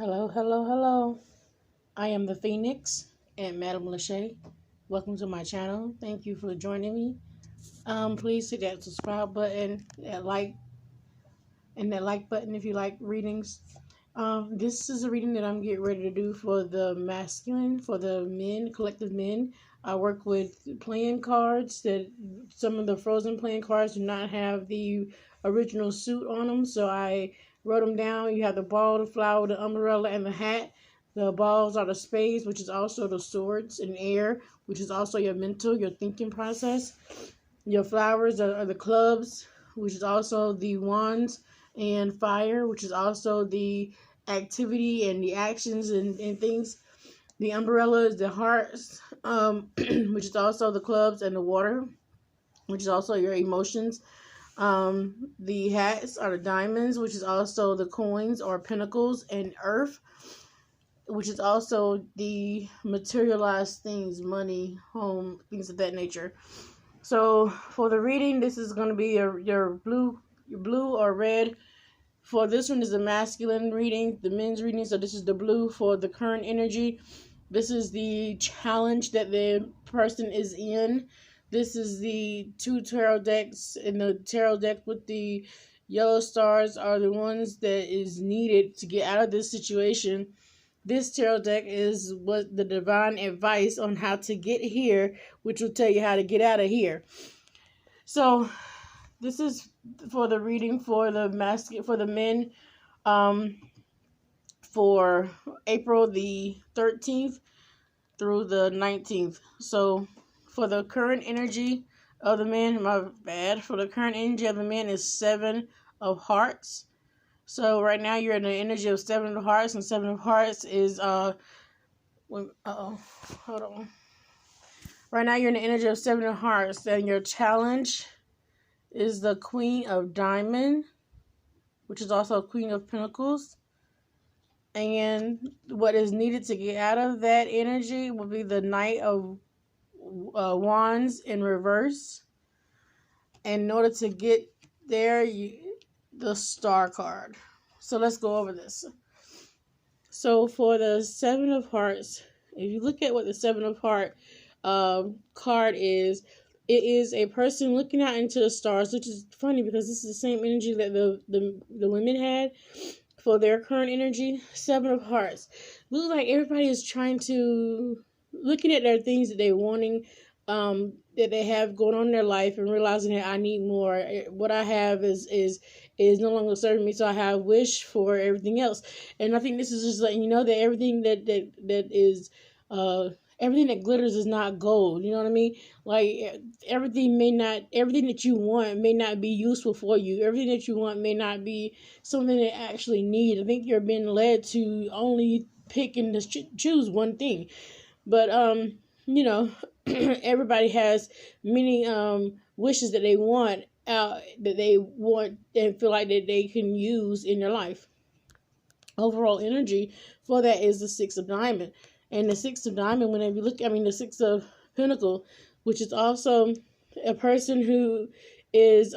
Hello, hello, hello. I am the Phoenix and Madame Lachey. Welcome to my channel. Thank you for joining me. Please hit that subscribe button, that like button if you like readings. This is a reading that I'm getting ready to do for the masculine, for the men, collective men. I work with playing cards that some of the frozen playing cards do not have the original suit on them, so I wrote them down. You have the ball, the flower, the umbrella, and the hat. The balls are the spades, which is also the swords, and air, which is also your mental, your thinking process. Your flowers are the clubs, which is also the wands, and fire, which is also the activity and the actions and things. The umbrella is the hearts, which is also the clubs, and the water, which is also your emotions. The hats are the diamonds, which is also the coins or pinnacles, and earth, which is also the materialized things, money, home, things of that nature. So for the reading, this is going to be your blue or red. For this one is the masculine reading, the men's reading. So this is the blue for the current energy. This is the challenge that the person is in. This is the two tarot decks, and the tarot deck with the yellow stars are the ones that is needed to get out of this situation. This tarot deck is what the divine advice on how to get here, which will tell you how to get out of here. So this is for the reading for the men, for April the 13th through the 19th. So for the current energy of the man, for the current energy of the man is 7 of hearts. So right now you're in the energy of 7 of hearts, and 7 of hearts is hold on. Right now you're in the energy of 7 of hearts, and your challenge is the Queen of Diamond, which is also Queen of Pentacles. And what is needed to get out of that energy will be the Knight of Wands in reverse. And in order to get there, the Star card. So let's go over this. So for the 7 of Hearts, if you look at what the 7 of Heart card is, it is a person looking out into the stars, which is funny because this is the same energy that the women had for their current energy. 7 of Hearts. Looks like everybody is trying to, looking at their things that they're wanting, that they have going on in their life, and realizing that I need more. What I have is no longer serving me, so I have wish for everything else. And I think this is just letting you know that everything that is everything that glitters is not gold. You know what I mean? Like everything that you want may not be useful for you. Everything that you want may not be something that you actually need. I think you're being led to only pick and choose one thing. But everybody has many wishes that they want and feel like that they can use in their life. Overall energy for that is the 6 of Diamond. And the 6 of Diamond, whenever you look, the 6 of Pentacle, which is also a person who is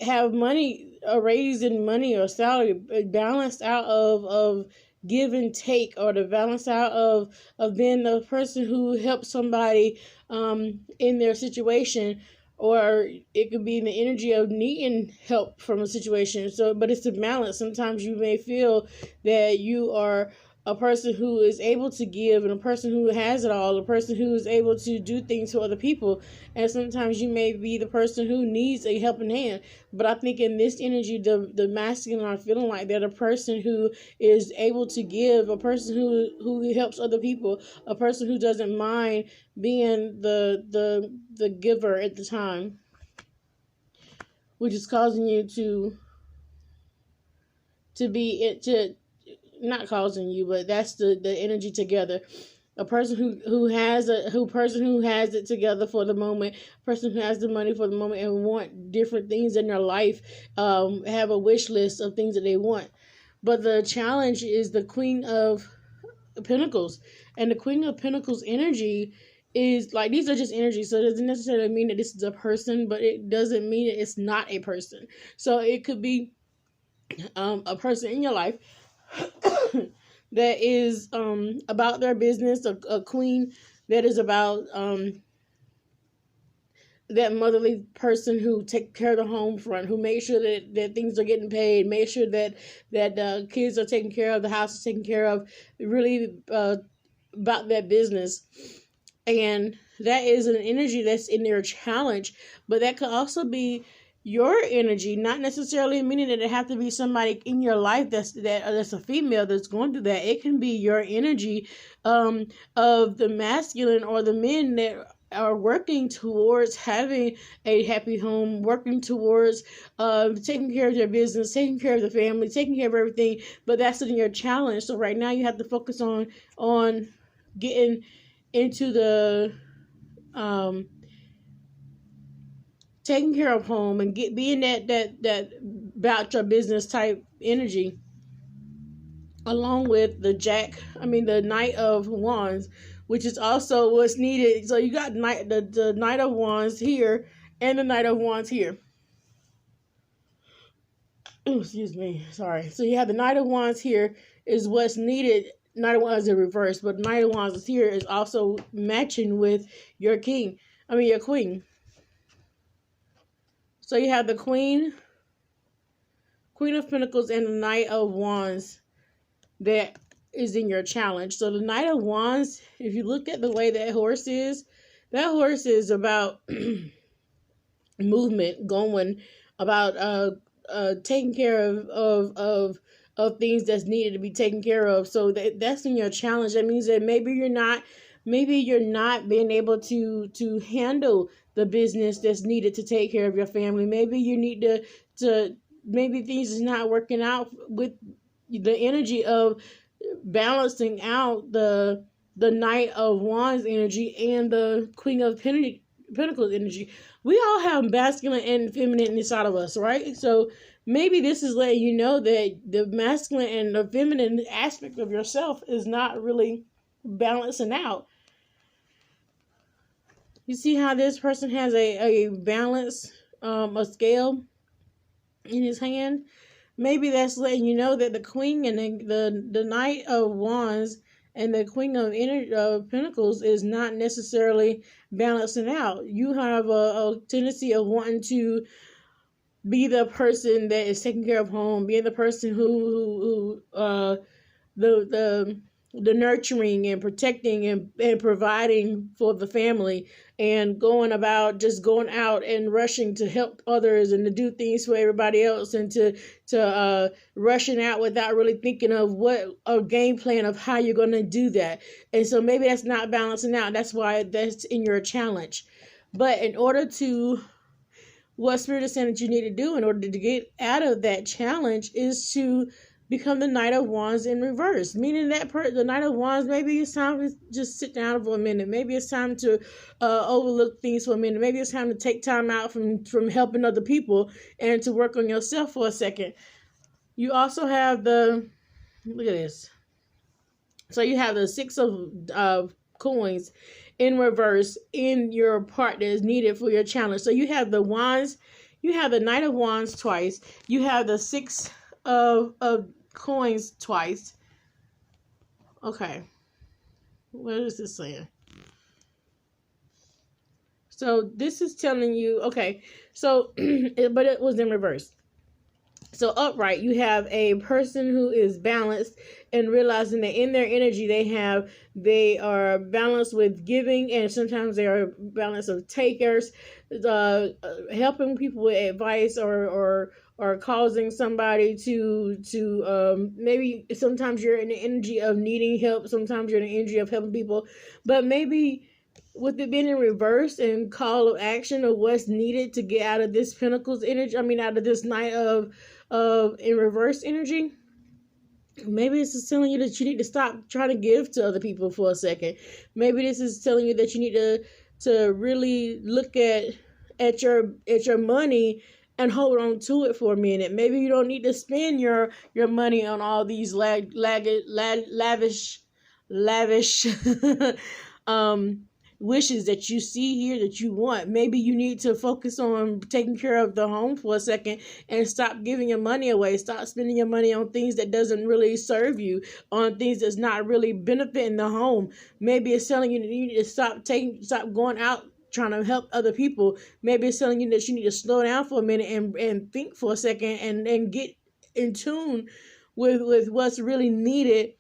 have money, a raise in money or salary, balanced out of give and take, or the balance out of being the person who helps somebody in their situation, or it could be in the energy of needing help from a situation. So, but it's a balance. Sometimes you may feel that you are a person who is able to give, and a person who has it all, a person who is able to do things for other people. And sometimes you may be the person who needs a helping hand. But I think in this energy, the masculine are feeling like they're the person who is able to give, a person who helps other people, a person who doesn't mind being the giver at the time, which is causing you to be not causing you, but that's the energy together. A person who has it together for the moment, person who has the money for the moment and want different things in their life, have a wish list of things that they want. But the challenge is the Queen of Pentacles, and the Queen of Pentacles energy is like, these are just energies, so it doesn't necessarily mean that this is a person, but it doesn't mean that it's not a person. So it could be a person in your life that is about their business, a queen that is about that motherly person who take care of the home front, who makes sure that things are getting paid, make sure that kids are taken care of, the house is taken care of, really about that business. And that is an energy that's in their challenge, but that could also be your energy, not necessarily meaning that it have to be somebody in your life that's a female that's going through that. It can be your energy of the masculine or the men that are working towards having a happy home, working towards taking care of their business, taking care of the family, taking care of everything. But that's in your challenge. So right now you have to focus on getting into the taking care of home and being that about your business type energy, along with the Knight of Wands, which is also what's needed. So you got the Knight of Wands here and the Knight of Wands here. Ooh, excuse me, sorry. So you have the Knight of Wands here is what's needed. Knight of Wands in reverse, but Knight of Wands is here is also matching with your your queen. So you have the Queen of Pentacles, and the Knight of Wands that is in your challenge. So the Knight of Wands, if you look at the way that horse is about movement, going, about taking care of things that's needed to be taken care of. So that's in your challenge. That means that maybe you're not being able to handle the business that's needed to take care of your family. Maybe you need to maybe things is not working out with the energy of balancing out the Knight of Wands energy and the Queen of Pentacles energy. We all have masculine and feminine inside of us, right? So maybe this is letting you know that the masculine and the feminine aspect of yourself is not really balancing out. You see how this person has a balance, a scale in his hand? Maybe that's letting you know that the Queen and the Knight of Wands and the Queen of Pentacles is not necessarily balancing out. You have a tendency of wanting to be the person that is taking care of home, being the person who the nurturing and protecting and providing for the family, and going out and rushing to help others and to do things for everybody else, and to rushing out without really thinking of what a game plan of how you're going to do that. And so maybe that's not balancing out. That's why that's in your challenge. But in order to, what Spirit is saying that you need to do in order to get out of that challenge is to become the Knight of Wands in reverse, meaning that the Knight of Wands, maybe it's time to just sit down for a minute. Maybe it's time to overlook things for a minute. Maybe it's time to take time out from helping other people and to work on yourself for a second. You also have look at this. So you have the Six of Coins in reverse in your part that is needed for your challenge. So you have the Wands, you have the Knight of Wands twice, you have the Six of Coins twice. Okay, what is this saying? So this is telling you, okay, so but it was in reverse. So upright, you have a person who is balanced and realizing that in their energy they are balanced with giving, and sometimes they are balanced of takers, helping people with advice or causing somebody to maybe sometimes you're in the energy of needing help, sometimes you're in the energy of helping people, but maybe with it being in reverse and call of action of what's needed to get out of this Pentacles energy, out of this Knight of in reverse energy, maybe this is telling you that you need to stop trying to give to other people for a second. Maybe this is telling you that you need to really look at your money and hold on to it for a minute. Maybe you don't need to spend your money on all these lavish wishes that you see here that you want. Maybe you need to focus on taking care of the home for a second and stop giving your money away. Stop spending your money on things that doesn't really serve you, on things that's not really benefiting the home. Maybe it's telling you that you need to stop going out trying to help other people. Maybe it's telling you that you need to slow down for a minute and think for a second and get in tune with what's really needed,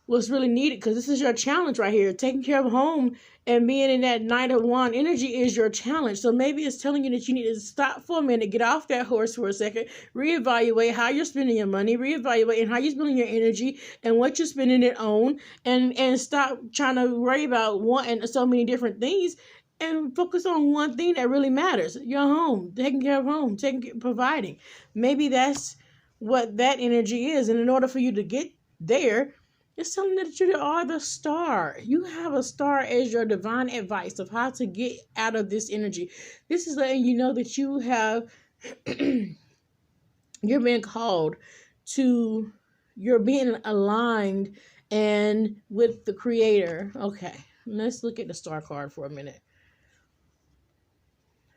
because this is your challenge right here. Taking care of home and being in that Knight of Wand energy is your challenge. So maybe it's telling you that you need to stop for a minute, get off that horse for a second, reevaluate how you're spending your money, reevaluate and how you're spending your energy and what you're spending it on, and stop trying to worry about wanting so many different things and focus on one thing that really matters: your home, taking care of home, providing. Maybe that's what that energy is, and in order for you to get there, it's telling that you are the star. You have a star as your divine advice of how to get out of this energy. This is letting you know that you have, you're being called to, you're being aligned and with the Creator. Okay, let's look at the star card for a minute.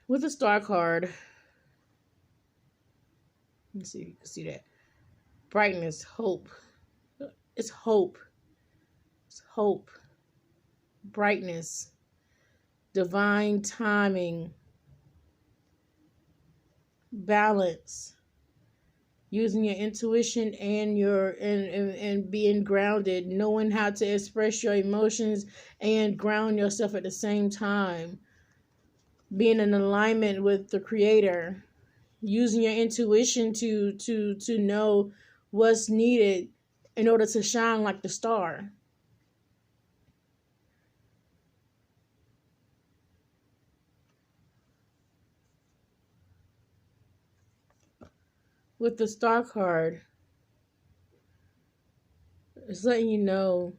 With the star card, let's see if you can see that. Brightness, hope. It's hope. It's hope. Brightness. Divine timing. Balance. Using your intuition and your and being grounded, knowing how to express your emotions and ground yourself at the same time. Being in alignment with the Creator. Using your intuition to know what's needed in order to shine like the star. With the star card, it's letting you know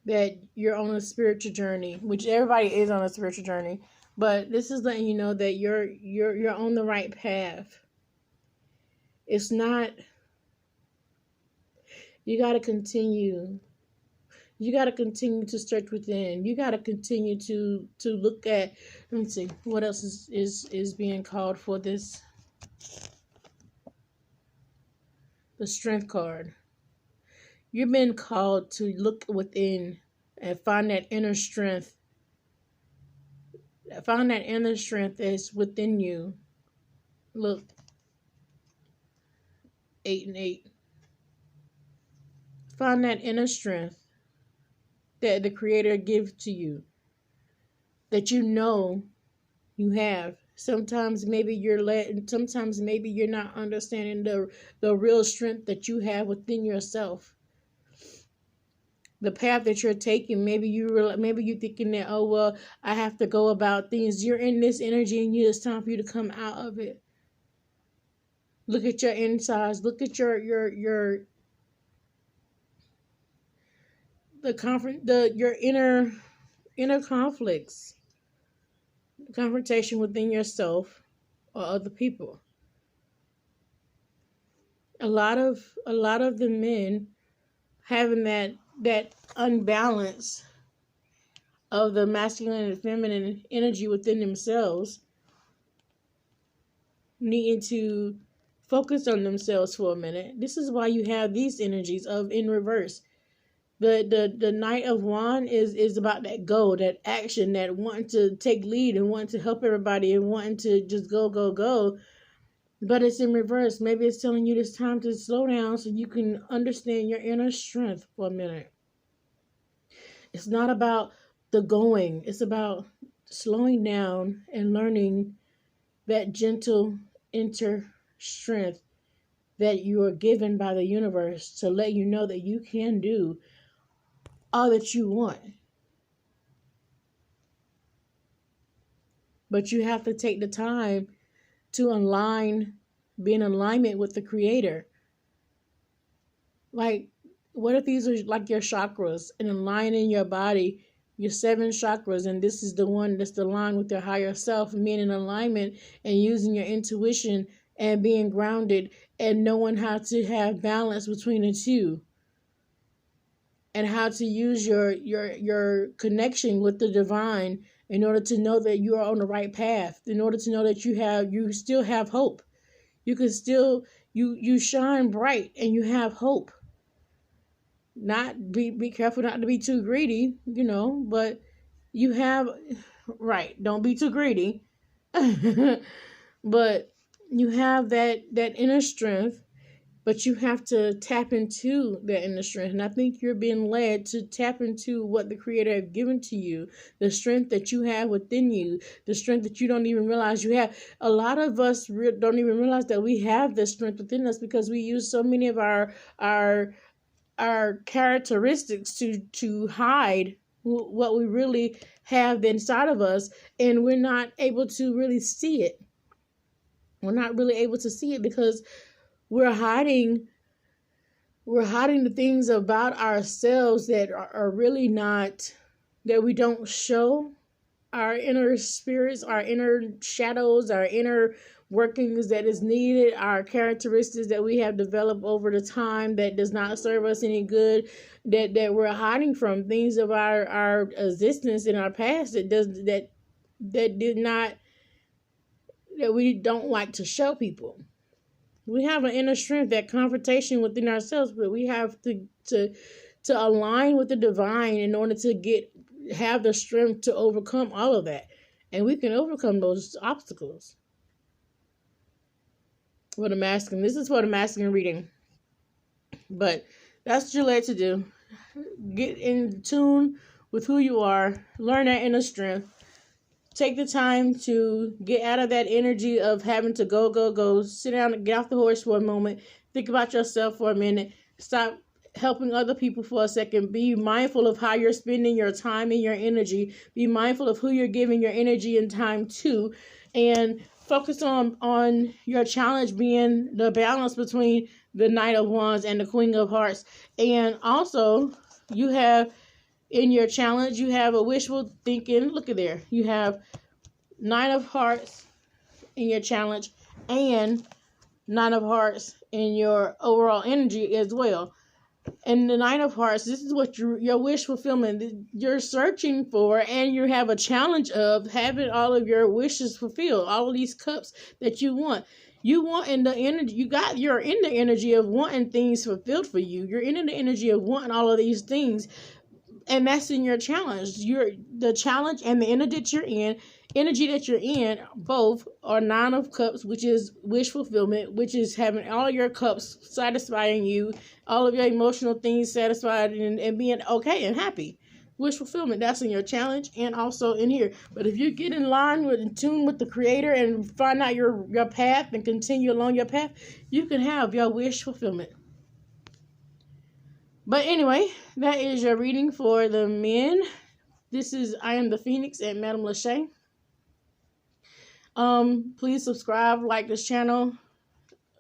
that you're on a spiritual journey, which everybody is on a spiritual journey, but this is letting you know that you're on the right path. It's not, you got to continue. You got to continue to search within. You got to continue to look at, let me see, what else is being called for this. The Strength card. You've been called to look within and find that inner strength. Find that inner strength that's within you. Look. 8 and 8. Find that inner strength that the Creator gives to you, that you know you have. Sometimes maybe sometimes maybe you're not understanding the real strength that you have within yourself. The path that you're taking, maybe you're thinking that, oh well, I have to go about things. You're in this energy and it's time for you to come out of it. Look at your insides. Look at your inner conflicts, confrontation within yourself or other people. A lot of the men having that unbalance of the masculine and feminine energy within themselves, needing to focus on themselves for a minute. This is why you have these energies of in reverse. The Knight of Wands is about that goal, that action, that wanting to take lead and wanting to help everybody and wanting to just go. But it's in reverse. Maybe it's telling you it's time to slow down so you can understand your inner strength for a minute. It's not about the going. It's about slowing down and learning that gentle inner strength that you are given by the universe to let you know that you can do all that you want. But you have to take the time to be in alignment with the Creator. Like, what if these are like your chakras and aligning your body, your 7 chakras, and this is the one that's aligned with your higher self, being in alignment and using your intuition and being grounded and knowing how to have balance between the two. and how to use your connection with the divine in order to know that you are on the right path, in order to know that you still have hope. You can still you shine bright and you have hope. Not be careful not to be too greedy, but you have right, don't be too greedy. But you have that inner strength, but you have to tap into that inner strength. And I think you're being led to tap into what the Creator has given to you, the strength that you have within you, the strength that you don't even realize you have. A lot of us don't even realize that we have this strength within us because we use so many of our characteristics to hide what we really have inside of us, and we're not able to really see it. We're not really able to see it because we're hiding the things about ourselves that are really not, that we don't show. Our inner spirits, our inner shadows, our inner workings that is needed, our characteristics that we have developed over the time that does not serve us any good, that we're hiding from, things of our existence in our past that we don't like to show people. We have an inner strength, that confrontation within ourselves, but we have to align with the divine in order to have the strength to overcome all of that. And we can overcome those obstacles. This is for the masculine reading. But that's what you're led to do. Get in tune with who you are. Learn that inner strength. Take the time to get out of that energy of having to go. Sit down and get off the horse for a moment. Think about yourself for a minute. Stop helping other people for a second. Be mindful of how you're spending your time and your energy. Be mindful of who you're giving your energy and time to. And focus on your challenge being the balance between the Knight of Wands and the Queen of Hearts. And also, you have in your challenge, you have a wishful thinking. Look at there. You have Nine of Hearts in your challenge and Nine of Hearts in your overall energy as well. And the Nine of Hearts, this is what your wish fulfillment you're searching for, and you have a challenge of having all of your wishes fulfilled, all of these cups that you want. You want in the energy, you're in the energy of wanting things fulfilled for you. You're in the energy of wanting all of these things. And that's in your challenge. The challenge and the energy that you're in, both are Nine of Cups, which is wish fulfillment, which is having all your cups satisfying you, all of your emotional things satisfied and being okay and happy. Wish fulfillment, that's in your challenge and also in here. But if you get in line in tune with the Creator and find out your path and continue along your path, you can have your wish fulfillment. But anyway, that is your reading for the men. I am the Phoenix at Madame Lachey. Please subscribe, like this channel,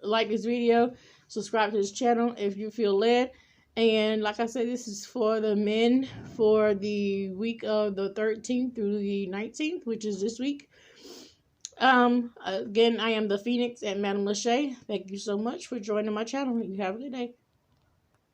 like this video, subscribe to this channel if you feel led. And like I said, this is for the men for the week of the 13th through the 19th, which is this week. Again, I am the Phoenix at Madame Lachey. Thank you so much for joining my channel. You have a good day.